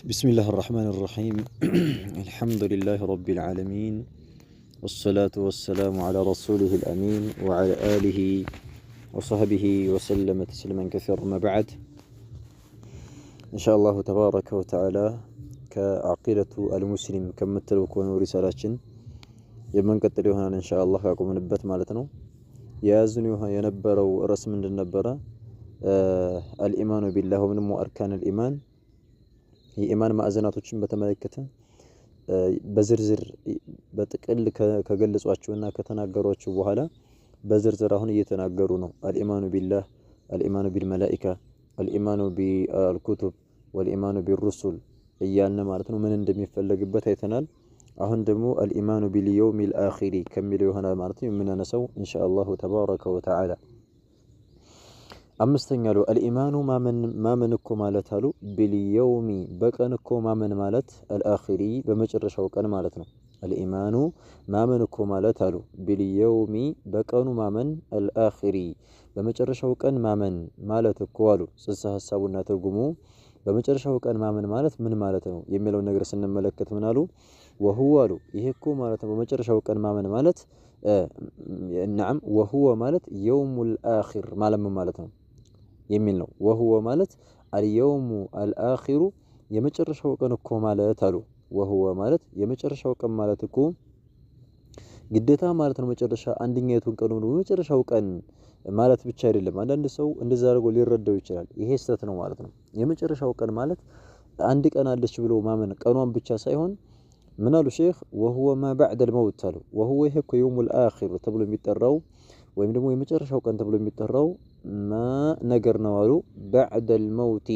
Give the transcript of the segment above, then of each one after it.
بسم الله الرحمن الرحيم الحمد لله رب العالمين والصلاة والسلام على رسوله الأمين وعلى آله وصحبه وسلم تسليما كثيرا ما بعد إن شاء الله تبارك وتعالى كعقيدة المسلم كم تلوكون رسالة يمن قتلوها إن شاء الله يقوم نبت مالتنا يازنوها ينبروا رسم النبرة الإيمان بالله ومن أركان الإيمان የኢማን ማዕዘናቶችን በተመለከተ በዝርዝር በጥቅል ከገለጿቸውና ከተናገሯቸው በኋላ በዝርዝር አሁን እየተናገሩ ነው። አልኢማኑ ቢላህ፣ አልኢማኑ ቢልመላኢካ፣ አልኢማኑ ቢልኩቱብ ወልኢማኑ ቢሩሱል እያልን ማለት ነው ምን እንደሚፈለግበት አይተናል። አሁን ደግሞ አልኢማኑ ቢልየውሚል አኺሪ ከሚለው ይሆናል ማለት ነው የምናነሳው ኢንሻአላሁ ተባረከ ወተዓላ። አምስተኛ ነው አልኢማኑ ማመን እኮ ማለት አሉ ቢልየውሚ በቀን እኮ ማመን ማለት አልአኺሪ በመጨረሻው ቀን ማለት ነው። አልኢማኑ ማመን እኮ ማለት አሉ ቢልየውሚ በቀኑ ማመን አልአኺሪ በመጨረሻው ቀን ማመን ማለት እኮ አሉ ጽንሰ ሐሳቡና ትርጉሙ በመጨረሻው ቀን ማመን ማለት ምን ማለት ነው የሚለውን ነገር ስንመለከት ምን አሉ ወሁወ አሉ ይሄ እኮ ማለት ነው በመጨረሻው ቀን ማመን ማለት ነዓም ወሁወ ማለት የውሙል አኺር ማለት ነው የሚል ነው። ወሁወ ማለት አልየውሙ አልአኺሩ የመጨረሻው ቀን እኮ ማለት አሉ። ወሁወ ማለት የመጨረሻው ቀን ማለት እኮ ግዴታ ማለት ነው። መጨረሻ አንደኛይቱን ቀን ነው የመጨረሻው ቀን ማለት ብቻ አይደለም። አንዳንድ ሰው እንደዛ አድርጎ ሊረዳው ይችላል። ይሄ ስህተት ነው ማለት ነው። የመጨረሻው ቀን ማለት አንድ ቀን አለች ብሎ ማመን ቀኗን ብቻ ሳይሆን ምን አሉ ሼኽ ወሁወ ማ ባዕደ አልመውት አሉ። ወሁወ ይሄ እኮ የውሙል አኺር ተብሎ የሚጠራው ወይም ደግሞ የመጨረሻው ቀን ተብሎ የሚጠራው ማ ነገር ነው አሉ ባዕደል መውቲ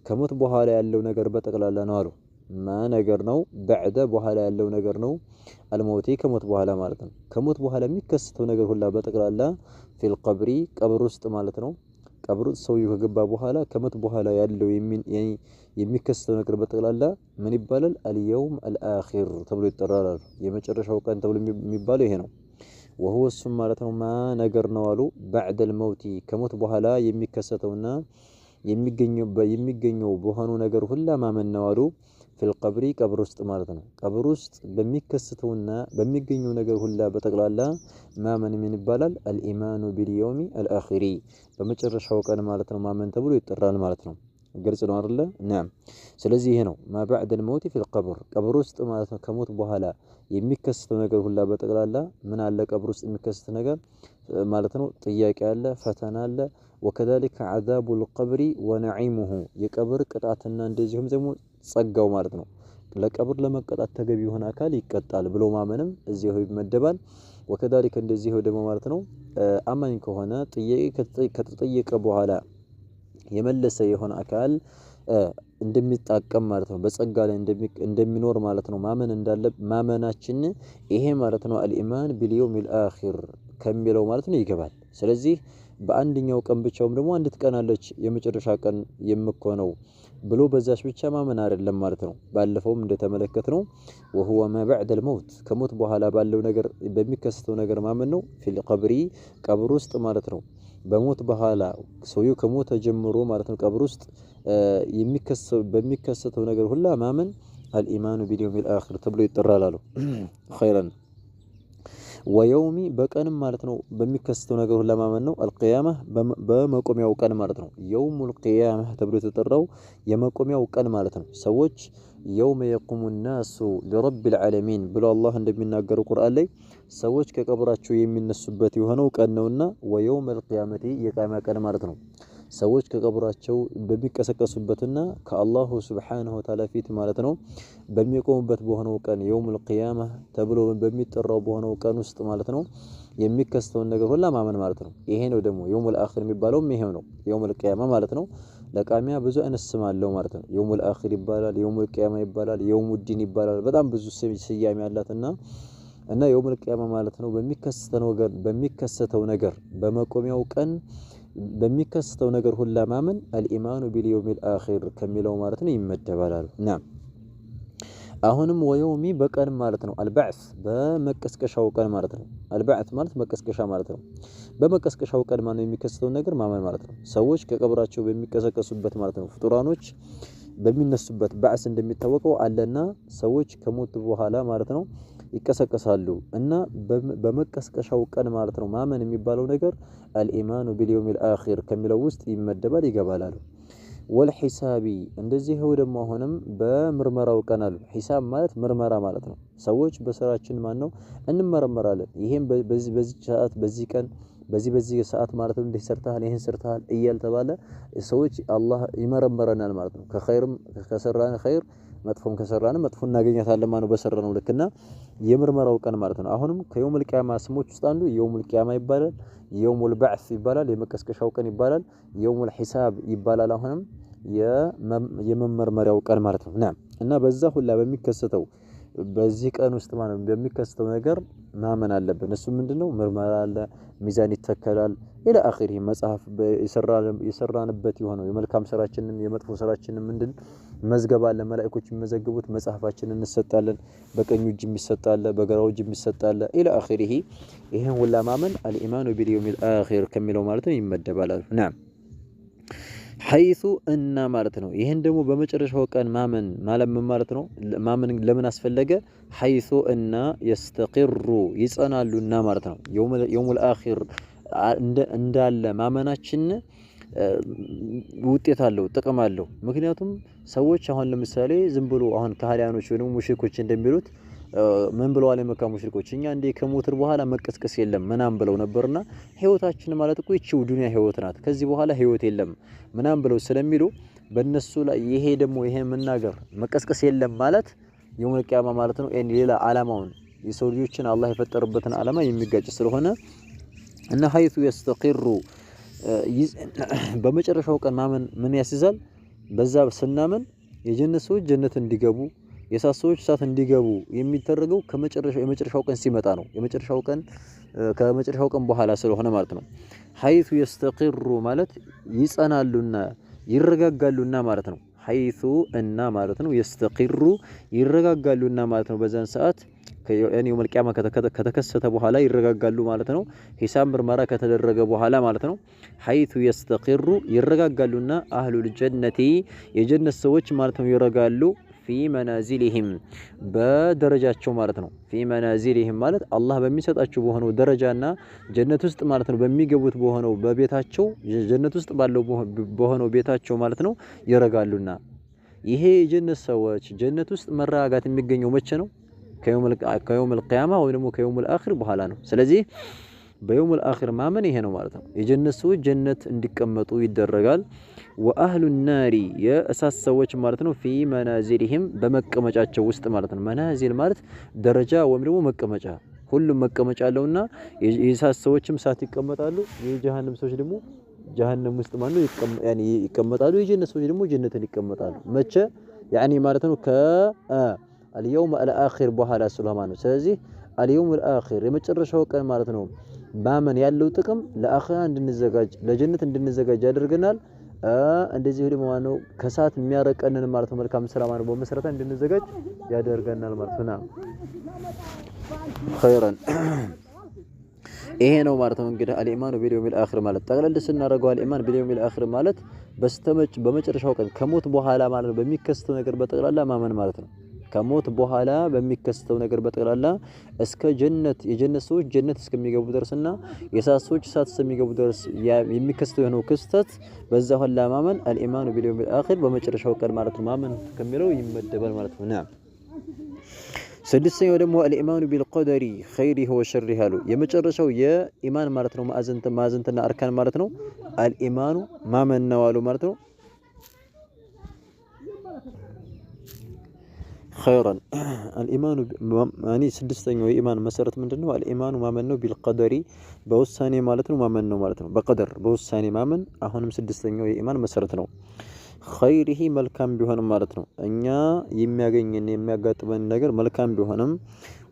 ከሞት በኋላ ያለው ነገር በጠቅላላ ነው አሉ። ማ ነገር ነው ባዕደ በኋላ ያለው ነገር ነው አልመውቲ ከሞት በኋላ ማለት ነው። ከሞት በኋላ የሚከሰተው ነገር ሁላ በጠቅላላ ፊል ቀብሪ ቀብር ውስጥ ማለት ነው። ቀብር ውስጥ ሰውየው ከገባ በኋላ ከሞት በኋላ ያለው የሚከሰተው ነገር በጠቅላላ ምን ይባላል? አልየውም አልአኺር ተብሎ ይጠራል አሉ። የመጨረሻው ቀን ተብሎ የሚባለው ይሄ ነው። ወሁወ እሱም ማለት ነው ማ ነገር ነው አሉ ባዕደል መውቲ ከሞት በኋላ የሚከሰተውና የሚገኘው በሆኑ ነገር ሁላ ማመን ነው አሉ። ፊል ቀብሪ ቀብር ውስጥ ማለት ነው። ቀብር ውስጥ በሚከሰተውና በሚገኘው ነገር ሁላ በጠቅላላ ማመን ምን ይባላል? አልኢማኑ ቢልየውሚ አልአኺሪ በመጨረሻው ቀን ማለት ነው ማመን ተብሎ ይጠራል ማለት ነው። ግልጽ ነው አይደለ? ነዓም። ስለዚህ ይሄ ነው ማ ባዕደል መውቲ ፊል ቀብር ቀብር ውስጥ ማለት ነው ከሞት በኋላ የሚከሰተው ነገር ሁላ በጠቅላላ ምን አለ ቀብር ውስጥ የሚከሰት ነገር ማለት ነው። ጥያቄ አለ፣ ፈተና አለ። ወከዛሊከ ዐዛቡል ቀብሪ ወነዒሙሁ የቀብር ቅጣትና እንደዚሁም ደግሞ ጸጋው ማለት ነው። ለቀብር ለመቀጣት ተገቢ የሆነ አካል ይቀጣል ብሎ ማመንም እዚሁ ይመደባል። ወከዛሊከ እንደዚሁ ደግሞ ማለት ነው አማኝ ከሆነ ከተጠየቀ በኋላ የመለሰ የሆነ አካል እንደሚጣቀም ማለት ነው። በጸጋ ላይ እንደሚኖር ማለት ነው ማመናችን ይሄ ማለት ነው አልኢማን ቢልየውሚል አኺር ከሚለው ማለት ነው ይገባል። ስለዚህ በአንደኛው ቀን ብቻውም ደግሞ አንዲት ቀን አለች የመጨረሻ ቀን የምትሆነው ብሎ በዛች ብቻ ማመን አይደለም ማለት ነው። ባለፈውም እንደተመለከትነው ወሁወ ማ ባዕደል መውት ከሞት በኋላ ባለው ነገር በሚከሰተው ነገር ማመን ነው። ፊል ቀብሪ ቀብር ውስጥ ማለት ነው። በሞት በኋላ ሰውየው ከሞተ ጀምሮ ማለት ነው ቀብር ውስጥ በሚከሰተው ነገር ሁላ ማመን አልኢማኑ ቢልየውሚል አኺር ተብሎ ይጠራል አሉ። ኸይረን ወየውሚ በቀንም ማለት ነው በሚከሰተው ነገር ሁላ ማመን ነው። አልቂያማ በመቆሚያው ቀን ማለት ነው። የውሙል ቂያማ ተብሎ የተጠራው የመቆሚያው ቀን ማለት ነው። ሰዎች የውመ የቁሙ ናሱ ሊረቢል ዓለሚን ብሎ አላህ እንደሚናገሩ ቁርአን ላይ ሰዎች ከቀብራቸው የሚነሱበት የሆነው ቀን ነውና ወየውመል ቂያመቲ የቂያማ ቀን ማለት ነው። ሰዎች ከቀብራቸው በሚቀሰቀሱበትና ከአላሁ ሱብሓነሁ ወተዓላ ፊት ማለት ነው በሚቆሙበት በሆነው ቀን የውሙል ቂያማ ተብሎ በሚጠራው በሆነው ቀን ውስጥ ማለት ነው የሚከሰተውን ነገር ሁላ ማመን ማለት ነው። ይሄ ነው ደግሞ የውሙል አኺር የሚባለውም ይሄው ነው። የውሙል ቂያማ ማለት ነው። ለቂያማ ብዙ አይነት ስም አለው ማለት ነው። የውሙል አኺር ይባላል፣ የውሙል ቂያማ ይባላል፣ የውሙዲን ይባላል። በጣም ብዙ ስያሜ ያላትና የውሙል ቂያማ ማለት ነው በሚከሰተው ነገር በመቆሚያው ቀን በሚከሰተው ነገር ሁላ ማመን አልኢማኑ ቢልየውሚል አኺር ከሚለው ማለት ነው ይመደባል አሉ። ናም አሁንም ወየውሚ በቀን ማለት ነው። አልባዕስ በመቀስቀሻው ቀን ማለት ነው። አልባዕስ ማለት መቀስቀሻ ማለት ነው። በመቀስቀሻው ቀን ማለት የሚከሰተው ነገር ማመን ማለት ነው። ሰዎች ከቀብራቸው በሚቀሰቀሱበት ማለት ነው። ፍጡራኖች በሚነሱበት ባዕስ እንደሚታወቀው አለና ሰዎች ከሞት በኋላ ማለት ነው ይቀሰቀሳሉ እና በመቀስቀሻው ቀን ማለት ነው ማመን የሚባለው ነገር አልኢማኑ ቢልየውሚል አኺር ከሚለው ውስጥ ይመደባል ይገባል አሉ። ወልሒሳቢ እንደዚህው ደግሞ አሁንም በምርመራው ቀን አሉ። ሒሳብ ማለት ምርመራ ማለት ነው። ሰዎች በስራችን ማን ነው እንመረመራለን። ይሄም በዚህ ሰዓት በዚህ ቀን በዚህ ሰዓት ማለት ነው እንዲህ ሰርተሃል ይሄን ሰርተሃል እያልተባለ ሰዎች አላህ ይመረመረናል ማለት ነው። ከኸይርም ከሰራን ኸይር መጥፎም ከሰራን መጥፎ እናገኛታለን ማለት ነው በሰራነው ልክና የምርመራው ቀን ማለት ነው። አሁንም ከየውሙል ቂያማ ስሞች ውስጥ አንዱ የውሙል ቂያማ ይባላል፣ የውሙል በዕስ ይባላል፣ የመቀስቀሻው ቀን ይባላል፣ የውሙል ሒሳብ ይባላል። አሁንም የመመርመሪያው ቀን ማለት ነው እና በዛ ሁላ በሚከሰተው በዚህ ቀን ውስጥ ማለት ነው በሚከሰተው ነገር ማመን አለብን። እሱ ምንድነው ምርመራ አለ፣ ሚዛን ይተከላል ኢላ አኺሪ መጽሐፍ የሰራንበት የሆነው የመልካም ስራችንን የመጥፎ ስራችንን ምንድን መዝገብ አለ፣ መላእክቶች የሚመዘግቡት መጽሐፋችንን እንሰጣለን። በቀኝ እጅ የሚሰጣለ፣ በግራው እጅ የሚሰጣለ ኢላ አኺሪ። ይሄን ሁላ ማመን አልኢማኑ ቢልየውሚል አኺር ከሚለው ማለት ነው ይመደባል። ሐይሱ እና ማለት ነው። ይሄን ደግሞ በመጨረሻው ቀን ማመን ማለት ነው። ማመን ለምን አስፈለገ? ሐይሱ እና የስተቂሩ ይጸናሉና ማለት ነው። የውሙል አኺር እንዳለ ማመናችን ውጤት አለው፣ ጥቅም አለው። ምክንያቱም ሰዎች አሁን ለምሳሌ ዝም ብሎ አሁን ከሃዲያኖች ወይም ሙሽሪኮች እንደሚሉት ምን ብለዋል? የመካ ሙሽሪኮች እኛ እንዴ ከሞትር በኋላ መቀስቀስ የለም ምናም ብለው ነበርና ህይወታችን ማለት እኮ ይቺው ዱንያ ህይወት ናት፣ ከዚህ በኋላ ህይወት የለም ምናም ብለው ስለሚሉ በእነሱ ላይ ይሄ ደግሞ ይሄ መናገር መቀስቀስ የለም ማለት የውመል ቂያማ ማለት ነው ሌላ ዓላማውን የሰው ልጆችን አላህ የፈጠረበትን ዓላማ የሚጋጭ ስለሆነ እና ሐይቱ የስተቂሩ በመጨረሻው ቀን ማመን ምን ያስይዛል? በዛ ስናመን የጀነት ሰዎች ጀነት እንዲገቡ የእሳት ሰዎች እሳት እንዲገቡ የሚደረገው የመጨረሻው ቀን ሲመጣ ነው። ከመጨረሻው ቀን በኋላ ስለሆነ ማለት ነው። ሐይቱ የስተቂሩ ማለት ይጸናሉና ይረጋጋሉና ማለት ነው። ሐይቱ እና ማለት ነው የስተቂሩ ይረጋጋሉና ማለት ነው። በዛን ሰዓት የውመል ቂያማ ከተከሰተ በኋላ ይረጋጋሉ ማለት ነው። ሂሳብ ምርመራ ከተደረገ በኋላ ማለት ነው። ሐይቱ የስተቂሩ ይረጋጋሉና አህሉል ጀነቲ የጀነት ሰዎች ማለት ነው ይረጋሉ ፊ መናዚሊሂም በደረጃቸው ማለት ነው። ፊ መናዚሊሂም ማለት አላህ በሚሰጣቸው በሆነው ደረጃና ጀነት ውስጥ ማለት ነው በሚገቡት በሆነው በቤታቸው ጀነት ውስጥ ባለው በሆነው ቤታቸው ማለት ነው ይረጋሉና። ይሄ የጀነት ሰዎች ጀነት ውስጥ መረጋጋት የሚገኘው መቼ ነው? ከየውመል ቂያማ ወይ ደግሞ ከየውመል አኺር በኋላ ነው። ስለዚህ በየውመል አኺር ማመን ይሄ ነው ማለት ነው። የጀነት ሰዎች ጀነት እንዲቀመጡ ይደረጋል። ወአህሉ ናሪ የእሳት ሰዎች ማለት ነው ፊ መናዚሊሂም በመቀመጫቸው ውስጥ ማለት ነው። መናዚል ማለት ደረጃ ወይም ደግሞ መቀመጫ፣ ሁሉም መቀመጫ አለውና የእሳት ሰዎችም እሳት ይቀመጣሉ፣ የጀሃነም ሰዎች ደግሞ ጀሃነም ውስጥ ማለት ነው ይቀመጣሉ፣ የጀነት ሰዎች ደግሞ ጀነትን ይቀመጣሉ። መቼ ያኒ ማለት ነው አልየውም አልአኺር በኋላ ስለሆነ ነው። ስለዚህ አልየውም አልአኺር የመጨረሻው ቀን ማለት ነው ማመን ያለው ጥቅም ለአኺራ እንድንዘጋጅ ለጀነት እንድንዘጋጅ ያደርገናል። እንደዚህ ደግሞ ማነው ከሳት የሚያረቀንን ማለት ነው መልካም ስራ ማለት በመሰረታ እንድንዘጋጅ ያደርገናል ማለት ነው። ኸይራን ይሄ ነው ማለት ነው እንግዲህ አልኢማኑ ቢልየውሚል አኺር ማለት ጠቅለል ስናደርገው አልኢማን ቢልየውሚል አኺር ማለት በመጨረሻው ቀን ከሞት በኋላ ማለት በሚከሰተው ነገር በጠቅላላ ማመን ማለት ነው። ከሞት በኋላ በሚከሰተው ነገር በጠቅላላ እስከ ጀነት የጀነት ሰዎች ጀነት እስከሚገቡ ድረስና የእሳት ሰዎች እሳት እስከሚገቡ ድረስ የሚከሰተው የሆነው ክስተት በዛ ሁላ ማመን አልኢማኑ ቢልየውሚል አኺር በመጨረሻው ቀን ማለት ነው ማመን ከሚለው ይመደባል ማለት ነው። ስድስተኛው ደግሞ አልኢማኑ ቢልቀደሪ ኸይሪሂ ወሸሪሂ አሉ። የመጨረሻው የኢማን ማለት ነው ማዕዘንትና አርካን ማለት ነው አልኢማኑ ማመን ነው አሉ ማለት ነው። ኸይራን አልኢማኑ ያኒ ስድስተኛው የኢማን መሰረት ምንድነው? አልኢማኑ ማመን ነው ቢልቀደሪ በውሳኔ ማለት ነው ማመን ነው ማለት ነው። በቀደር በውሳኔ ማመን አሁንም ስድስተኛው የኢማን መሰረት ነው። ኸይሪሂ መልካም ቢሆንም ማለት ነው እኛ የሚያገኘን የሚያጋጥመን ነገር መልካም ቢሆንም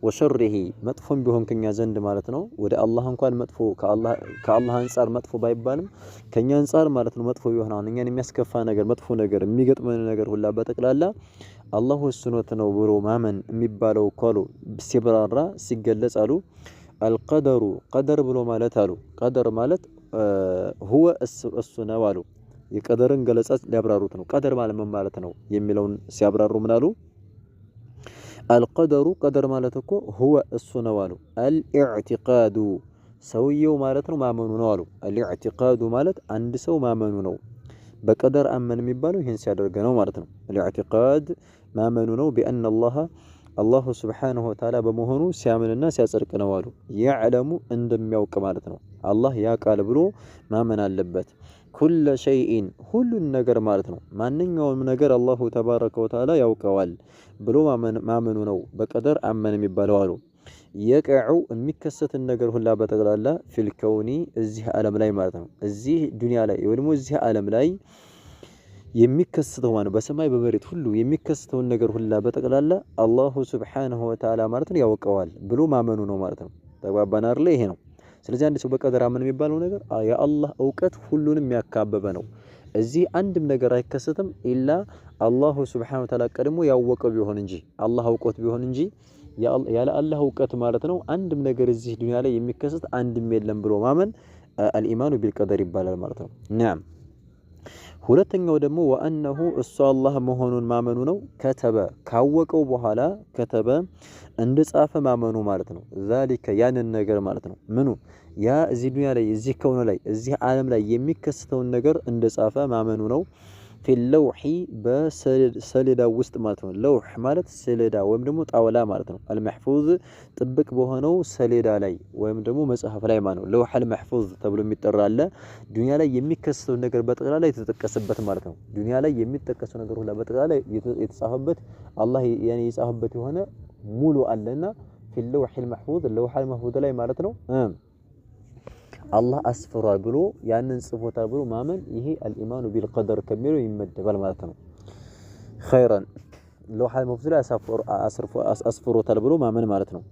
ወሸሪሂ መጥፎም ቢሆን ከኛ ዘንድ ማለት ነው ወደ አላህ እንኳን መጥፎ ከአላህ አንፃር መጥፎ ባይባልም ከኛ አንፃር ማለት ነው መጥፎ ቢሆን አሁን እኛን የሚያስከፋ ነገር መጥፎ ነገር የሚገጥመን ነገር ሁላ በጠቅላላ አላህ ወስኖት ነው ብሎ ማመን የሚባለው ኮሉ ሲብራራ ሲገለጽ አሉ አልቀደሩ ቀደር ብሎ ማለት አሉ ቀደር ማለት ሁወ እሱ ነው አሉ የቀደርን ገለጻ ሊያብራሩት ነው። ቀደር ማለት ነው የሚለውን ሲያብራሩ ምን አሉ? አልቀደሩ ቀደር ማለት እኮ ሁወ እሱ ነው አሉ። አልኢዕቲቃዱ ሰውየው ማለት ነው ማመኑ ነው አሉ። አልኢዕቲቃዱ ማለት አንድ ሰው ማመኑ ነው። በቀደር አመን የሚባለው ይህን ሲያደርግ ነው ማለት ነው። አልኢዕቲቃድ ማመኑ ነው። ቢአን አላሁ ስብሓነሁ ወተዓላ በመሆኑ ሲያምንና ሲያጸድቅ ነው አሉ። ያዕለሙ እንደሚያውቅ ማለት ነው። አላህ ያውቃል ብሎ ማመን አለበት። ኩለ ሸይኢን ሁሉን ነገር ማለት ነው። ማንኛውም ነገር አላሁ ተባረከ ወተዓላ ያውቀዋል ብሎ ማመኑ ነው በቀደር አመን የሚባለው አሉ። የቀዑ የሚከሰትን ነገር ሁላ በጠቅላላ ፊልከውኒ እዚህ ዓለም ላይ ማለት ነው። እዚህ ዱንያ ላይ ወይ ደግሞ እዚህ ዓለም ላይ የሚከሰተው ማለት በሰማይ በመሬት ሁሉ የሚከሰተውን ነገር ሁላ በጠቅላላ አላሁ ስብሓነሁ ወተዓላ ማለት ነው ያውቀዋል ብሎ ማመኑ ነው ማለት ነው። ተግባባን አይደል? ይሄ ነው። ስለዚህ አንድ ሰው በቀደር አመን የሚባለው ነገር የአላህ እውቀት ሁሉንም ያካበበ ነው። እዚህ አንድም ነገር አይከሰትም ኢላ አላሁ ስብሓነሁ ወተዓላ ቀድሞ ያወቀው ቢሆን እንጂ አላህ አውቆት ቢሆን እንጂ ያለ አላህ እውቀት ማለት ነው አንድም ነገር እዚህ ዱንያ ላይ የሚከሰት አንድም የለም ብሎ ማመን አልኢማኑ ቢልቀደር ይባላል ማለት ነው። ነዓም ሁለተኛው ደግሞ ወአነሁ እሱ አላህ መሆኑን ማመኑ ነው። ከተበ ካወቀው በኋላ ከተበ እንደጻፈ ማመኑ ማለት ነው። ዛሊከ ያንን ነገር ማለት ነው ምኑ ያ እዚህ ዱንያ ላይ እዚህ ከሆነ ላይ እዚህ ዓለም ላይ የሚከሰተውን ነገር እንደጻፈ ማመኑ ነው። ፊለውሒ በሰሌዳ ውስጥ ማለት ነው። ለውሕ ማለት ሰሌዳ ወይም ደግሞ ጣውላ ማለት ነው። አልመሕፉዝ ጥብቅ በሆነው ሰሌዳ ላይ ወይም ደግሞ መጽሐፍ ላይ ማለት ነው። ለውሕ አልመሕፉዝ ተብሎ የሚጠራ አለ። ዱንያ ላይ የሚከሰተው ነገር በጠቅላላ የተጠቀሰበት ማለት ነው። ዱንያ ላይ የሚጠቀሰው ነገር ሁላ በጠቅላላ የተጻፈበት አላህ ያኔ የጻፈበት የሆነ ሙሉ አለና ፊለውሕ አልመሕፉዝ ለውሕ አልመሕፉዝ ላይ ማለት ነው አላህ አስፈሯል ብሎ ያንን ጽፎታል ብሎ ማመን ይሄ አልኢማኑ ቢልቀደር ከሚለው ይመደባል ማለት ነው። ኸይረን ለውሐ መፍዙ ላይ አስፈሮታል ብሎ ማመን ማለት ነው።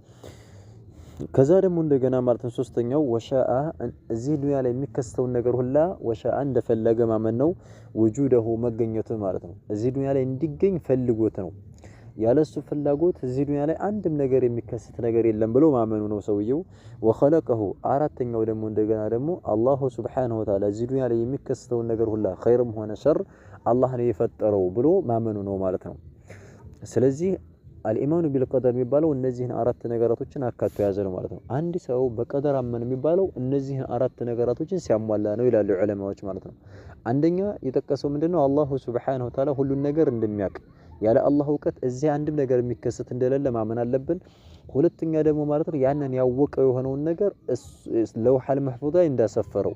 ከዛ ደግሞ እንደገና ማለት ነው ሶስተኛው ወሻአ እዚህ ዱንያ ላይ የሚከሰተውን ነገር ሁላ ወሻአ እንደፈለገ ማመን ነው። ውጁደሁ መገኘቱ ማለት ነው። እዚህ ዱንያ ላይ እንዲገኝ ፈልጎት ነው። ያለሱ ፍላጎት እዚህ ዱንያ ላይ አንድም ነገር የሚከሰት ነገር የለም ብሎ ማመኑ ነው ሰውየው። ወኸለቀሁ አራተኛው ደግሞ እንደገና ደግሞ አላሁ ሱብሓነሁ ወተዓላ እዚህ ዱንያ ላይ የሚከሰተውን ነገር ሁላ ኸይርም ሆነ ሸር አላህ ነው የፈጠረው ብሎ ማመኑ ነው ማለት ነው። ስለዚህ አልኢማኑ ቢልቀደር የሚባለው እነዚህን አራት ነገራቶችን አካቶ የያዘ ነው ማለት ነው። አንድ ሰው በቀደር አመን የሚባለው እነዚህን አራት ነገራቶችን ሲያሟላ ነው ይላሉ ዑለማዎች ማለት ነው። አንደኛ የጠቀሰው ምንድነው አላሁ ሱብሓነሁ ወተዓላ ሁሉን ነገር እንደሚያውቅ ያለ አላህ እውቀት እዚህ አንድም ነገር የሚከሰት እንደሌለ ማመን አለብን። ሁለተኛ ደግሞ ማለት ነው ያንን ያወቀው የሆነውን ነገር ለውሐል መህፉዝ ላይ እንዳሰፈረው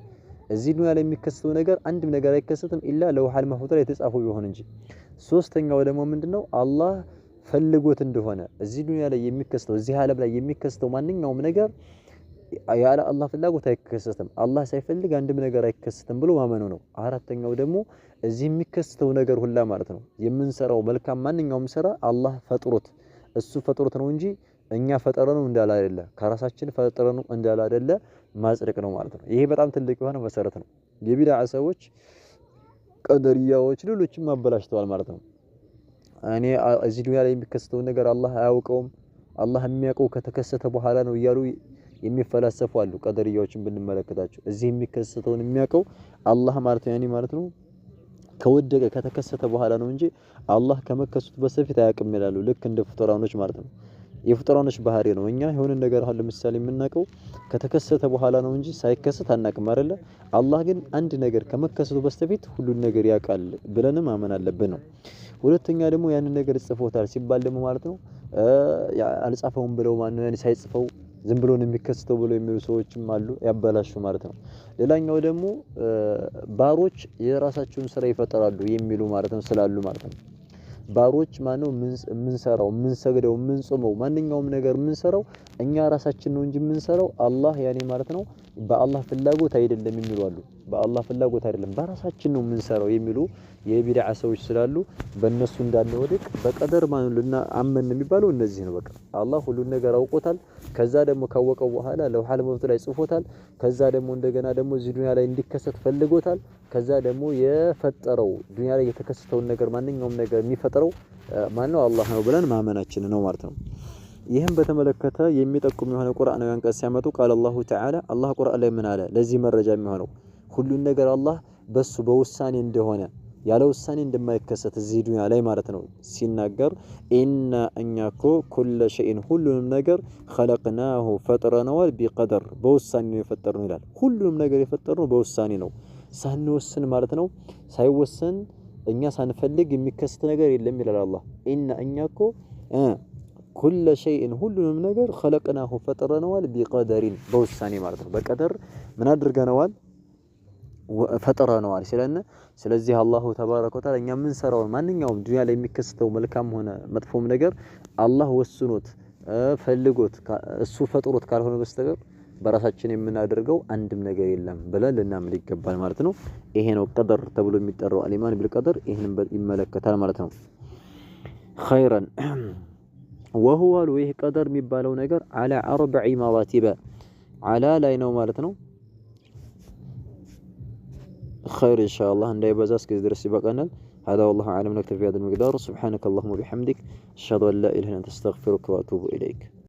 እዚህ ዱንያ ላይ የሚከሰተው ነገር አንድም ነገር አይከሰትም ኢላ ለውሐል መህፉዝ ላይ የተጻፈው ቢሆን እንጂ። ሶስተኛው ደግሞ ምንድነው አላህ ፈልጎት እንደሆነ እዚህ ዱንያ ላይ የሚከሰተው እዚህ ዓለም ላይ የሚከሰተው ማንኛውም ነገር ያለ አላህ ፍላጎት አይከሰትም፣ አላህ ሳይፈልግ አንድም ነገር አይከሰትም ብሎ ማመኑ ነው። አራተኛው ደግሞ እዚህ የሚከሰተው ነገር ሁላ ማለት ነው የምንሰራው መልካም ማንኛውም ስራ አላህ ፈጥሮት እሱ ፈጥሮት ነው እንጂ እኛ ፈጠረነው እንዳለ አይደለ፣ ከራሳችን ፈጠረነው እንዳለ አይደለ ማጽደቅ ነው ማለት ነው። ይሄ በጣም ትልቅ የሆነ መሰረት ነው። የቢድዓ ሰዎች ቀደርያዎች ሌሎችም አበላሽተዋል ማለት ነው። እኔ እዚህ ዱንያ ላይ የሚከሰተው ነገር አላህ አያውቀውም፣ አላህ የሚያውቀው ከተከሰተ በኋላ ነው እያሉ የሚፈላሰፉ አሉ። ቀደርያዎችን ብንመለከታቸው እዚህ የሚከሰተውን የሚያውቀው አላህ ማለት ነው ማለት ነው ከወደቀ ከተከሰተ በኋላ ነው እንጂ አላህ ከመከሰቱ በፊት አያውቅም ይላሉ። ልክ እንደ ፍጡራኖች ማለት ነው። የፍጡራኖች ባህሪ ነው። እኛ የሆነ ነገር አሁን ለምሳሌ የምናውቀው ከተከሰተ በኋላ ነው እንጂ ሳይከሰት አናውቅም አይደለ? አላህ ግን አንድ ነገር ከመከሰቱ በፊት ሁሉን ነገር ያውቃል ብለንም ማመን አለብን ነው። ሁለተኛ ደግሞ ያንን ነገር ጽፎታል ሲባል ደግሞ ማለት ነው አልጻፈውም ብለው ማነው ያኔ ሳይጽፈው ዝም ብሎ ነው የሚከሰተው ብሎ የሚሉ ሰዎችም አሉ፣ ያበላሹ ማለት ነው። ሌላኛው ደግሞ ባሮች የራሳቸውን ስራ ይፈጠራሉ የሚሉ ማለት ነው ስላሉ ማለት ነው። ባሮች ማነው የምንሰራው የምንሰግደው የምንጾመው ማንኛውም ነገር የምንሰራው እኛ ራሳችን ነው እንጂ የምንሰራው አላህ ያኔ ማለት ነው በአላህ ፍላጎት አይደለም የሚሉ አሉ። በአላህ ፍላጎት አይደለም በራሳችን ነው የምንሰራው የሚሉ የቢድዓ ሰዎች ስላሉ በእነሱ እንዳንወድቅ በቀደር ማንልና አመን የሚባለው እነዚህ ነው። በቃ አላህ ሁሉን ነገር አውቆታል። ከዛ ደግሞ ካወቀው በኋላ ለውሐል መፍቱህ ላይ ጽፎታል። ከዛ ደግሞ እንደገና ደግሞ እዚህ ዱንያ ላይ እንዲከሰት ፈልጎታል። ከዛ ደግሞ የፈጠረው ዱንያ ላይ የተከሰተውን ነገር ማንኛውም ነገር የሚፈጥረው ማነው አላህ ነው ብለን ማመናችን ነው ማለት ነው። ይህም በተመለከተ የሚጠቁም የሆነ ቁርአናዊ አንቀጽ ሲያመጡ ቃል አላሁ ተዓላ አላህ ቁርአን ላይ ምን አለ? ለዚህ መረጃ የሚሆነው ሁሉን ነገር አላህ በሱ በውሳኔ እንደሆነ ያለ ውሳኔ እንደማይከሰት እዚህ ዱንያ ላይ ማለት ነው ሲናገር ኢና እኛኮ ኩለ ሸይን ሁሉንም ነገር خلقناه ፈጥረነዋል ቢቀደር በውሳኔ ነው የፈጠርነው ይላል። ሁሉንም ነገር የፈጠርነው በውሳኔ ነው ሳንወስን ማለት ነው። ሳይወሰን እኛ ሳንፈልግ የሚከሰት ነገር የለም ይላል አላህ። ኢና እኛኮ ኩለ ሸይን ሁሉንም ነገር خلقناه ፈጥረነዋል ቢቀደሪን በውሳኔ ማለት ነው። በቀደር ምን አድርገነዋል ፈጥረነዋል ሲለን ስለዚህ አላሁ ተባረከ ወተዓላ እኛ ምን ሰራው ማንኛውም ዱንያ ላይ የሚከሰተው መልካም ሆነ መጥፎም ነገር አላህ ወስኖት ፈልጎት እሱ ፈጥሮት ካልሆነ በስተቀር በራሳችን የምናደርገው አንድም ነገር የለም ብለን ልናምን ይገባል ማለት ነው። ይሄ ነው ቀደር ተብሎ የሚጠራው አልኢማን ቢልቀደር ይሄንን ይመለከታል ማለት ነው። ኸይረን ወሁወ ይህ ቀደር የሚባለው ነገር على 4 مراتب على ላይ ነው ማለት ነው። خير إن شاء الله نداي بزاس كذا درس بقنا هذا والله أعلم نكتفي بهذا المقدار سبحانك اللهم وبحمدك أشهد أن لا إله إلا أنت أستغفرك وأتوب إليك.